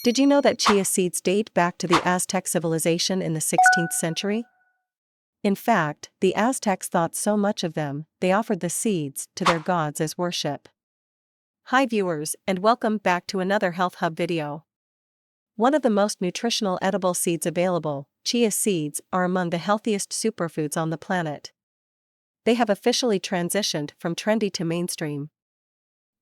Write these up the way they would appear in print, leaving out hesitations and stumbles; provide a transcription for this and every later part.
Did you know that chia seeds date back to the Aztec civilization in the 16th century? In fact, the Aztecs thought so much of them, they offered the seeds to their gods as worship. Hi viewers, and welcome back to another Health Hub video. One of the most nutritional edible seeds available, chia seeds are among the healthiest superfoods on the planet. They have officially transitioned from trendy to mainstream.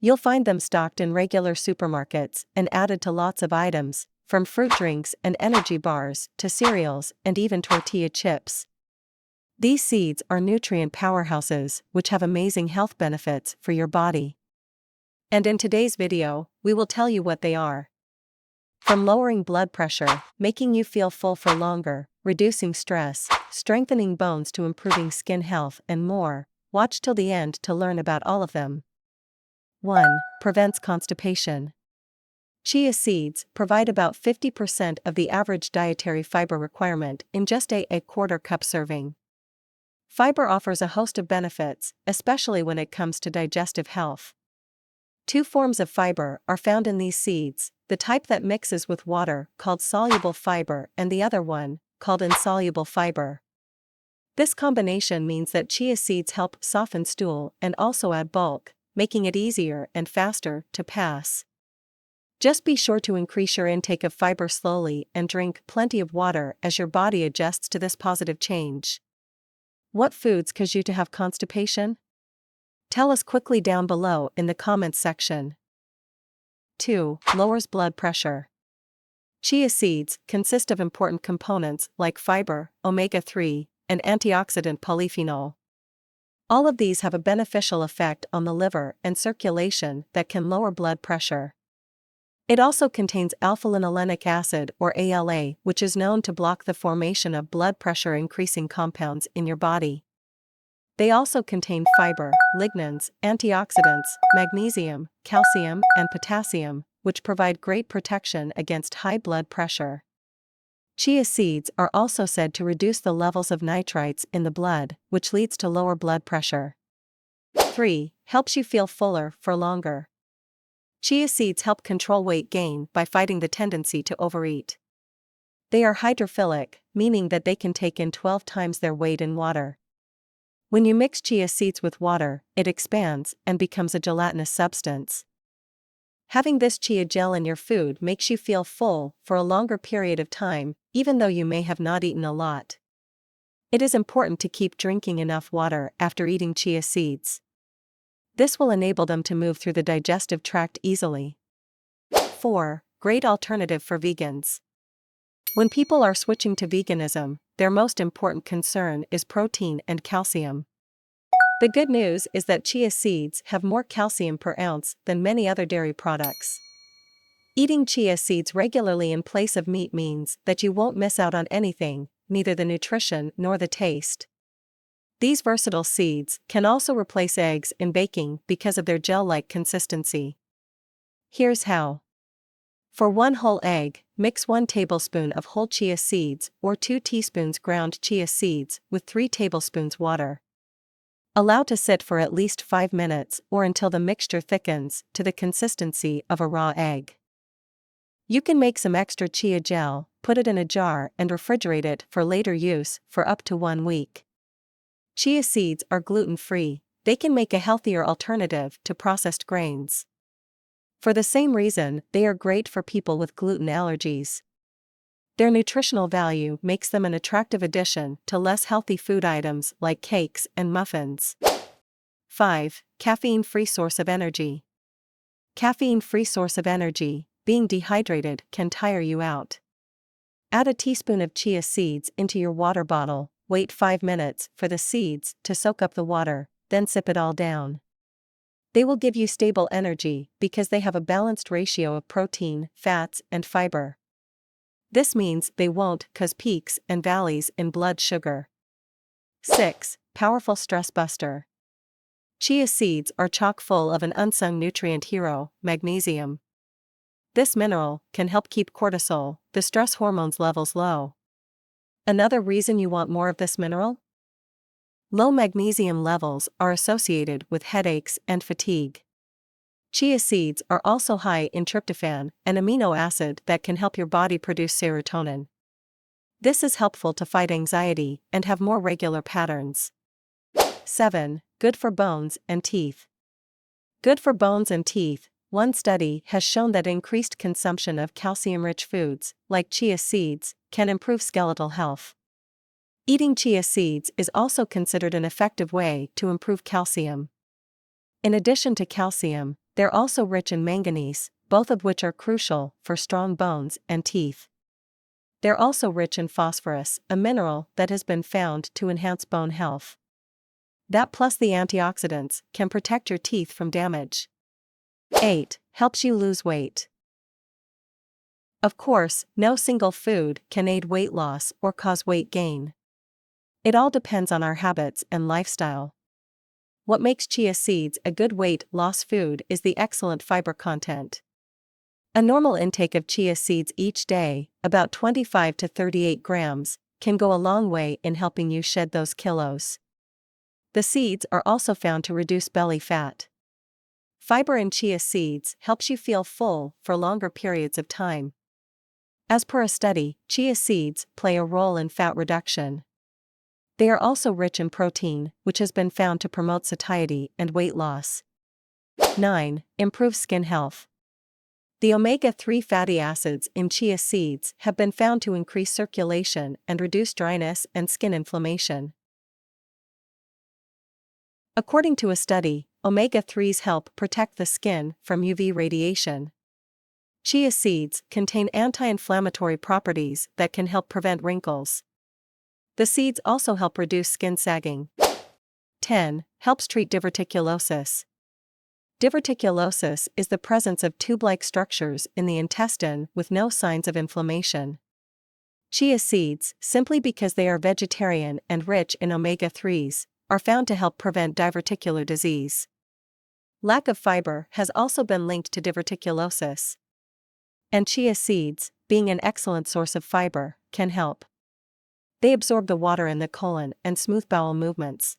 You'll find them stocked in regular supermarkets and added to lots of items, from fruit drinks and energy bars to cereals and even tortilla chips. These seeds are nutrient powerhouses which have amazing health benefits for your body. And in today's video, we will tell you what they are. From lowering blood pressure, making you feel full for longer, reducing stress, strengthening bones to improving skin health and more, watch till the end to learn about all of them. 1. Prevents constipation. Chia seeds provide about 50% of the average dietary fiber requirement in just a quarter cup serving. Fiber offers a host of benefits, especially when it comes to digestive health. Two forms of fiber are found in these seeds, the type that mixes with water called soluble fiber and the other one, called insoluble fiber. This combination means that chia seeds help soften stool and also add bulk, making it easier and faster to pass. Just be sure to increase your intake of fiber slowly and drink plenty of water as your body adjusts to this positive change. What foods cause you to have constipation? Tell us quickly down below in the comments section. 2. Lowers blood pressure. Chia seeds consist of important components like fiber, omega-3, and antioxidant polyphenol. All of these have a beneficial effect on the liver and circulation that can lower blood pressure. It also contains alpha-linolenic acid or ALA, which is known to block the formation of blood pressure increasing compounds in your body. They also contain fiber, lignans, antioxidants, magnesium, calcium, and potassium, which provide great protection against high blood pressure. Chia seeds are also said to reduce the levels of nitrites in the blood, which leads to lower blood pressure. 3. Helps you feel fuller for longer. Chia seeds help control weight gain by fighting the tendency to overeat. They are hydrophilic, meaning that they can take in 12 times their weight in water. When you mix chia seeds with water, it expands and becomes a gelatinous substance. Having this chia gel in your food makes you feel full for a longer period of time, even though you may have not eaten a lot. It is important to keep drinking enough water after eating chia seeds. This will enable them to move through the digestive tract easily. 4. Great alternative for vegans. When people are switching to veganism, their most important concern is protein and calcium. The good news is that chia seeds have more calcium per ounce than many other dairy products. Eating chia seeds regularly in place of meat means that you won't miss out on anything, neither the nutrition nor the taste. These versatile seeds can also replace eggs in baking because of their gel-like consistency. Here's how. For 1 whole egg, mix 1 tablespoon of whole chia seeds or 2 teaspoons ground chia seeds with 3 tablespoons water. Allow to sit for at least 5 minutes or until the mixture thickens to the consistency of a raw egg. You can make some extra chia gel, put it in a jar and refrigerate it for later use for up to 1 week. Chia seeds are gluten-free, they can make a healthier alternative to processed grains. For the same reason, they are great for people with gluten allergies. Their nutritional value makes them an attractive addition to less healthy food items like cakes and muffins. 5. Caffeine-free source of energy. Caffeine-free source of energy, being dehydrated can tire you out. Add a teaspoon of chia seeds into your water bottle, wait 5 minutes for the seeds to soak up the water, then sip it all down. They will give you stable energy because they have a balanced ratio of protein, fats, and fiber. This means they won't cause peaks and valleys in blood sugar. 6. Powerful stress buster. Chia seeds are chock full of an unsung nutrient hero, magnesium. This mineral can help keep cortisol, the stress hormone's levels low. Another reason you want more of this mineral? Low magnesium levels are associated with headaches and fatigue. Chia seeds are also high in tryptophan, an amino acid that can help your body produce serotonin. This is helpful to fight anxiety and have more regular patterns. 7. Good for bones and teeth. Good for bones and teeth. One study has shown that increased consumption of calcium-rich foods, like chia seeds, can improve skeletal health. Eating chia seeds is also considered an effective way to improve calcium. In addition to calcium, they're also rich in manganese, both of which are crucial for strong bones and teeth. They're also rich in phosphorus, a mineral that has been found to enhance bone health. That plus the antioxidants can protect your teeth from damage. 8. Helps you lose weight. Of course, no single food can aid weight loss or cause weight gain. It all depends on our habits and lifestyle. What makes chia seeds a good weight loss food is the excellent fiber content. A normal intake of chia seeds each day, about 25 to 38 grams, can go a long way in helping you shed those kilos. The seeds are also found to reduce belly fat. Fiber in chia seeds helps you feel full for longer periods of time. As per a study, chia seeds play a role in fat reduction. They are also rich in protein, which has been found to promote satiety and weight loss. 9. Improve skin health. The omega-3 fatty acids in chia seeds have been found to increase circulation and reduce dryness and skin inflammation. According to a study, omega-3s help protect the skin from UV radiation. Chia seeds contain anti-inflammatory properties that can help prevent wrinkles. The seeds also help reduce skin sagging. 10. Helps treat diverticulosis. Diverticulosis is the presence of tube-like structures in the intestine with no signs of inflammation. Chia seeds, simply because they are vegetarian and rich in omega-3s, are found to help prevent diverticular disease. Lack of fiber has also been linked to diverticulosis. And chia seeds, being an excellent source of fiber, can help. They absorb the water in the colon and smooth bowel movements.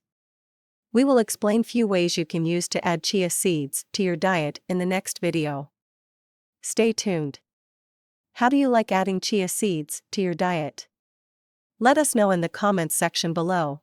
We will explain few ways you can use to add chia seeds to your diet in the next video. Stay tuned. How do you like adding chia seeds to your diet? Let us know in the comments section below.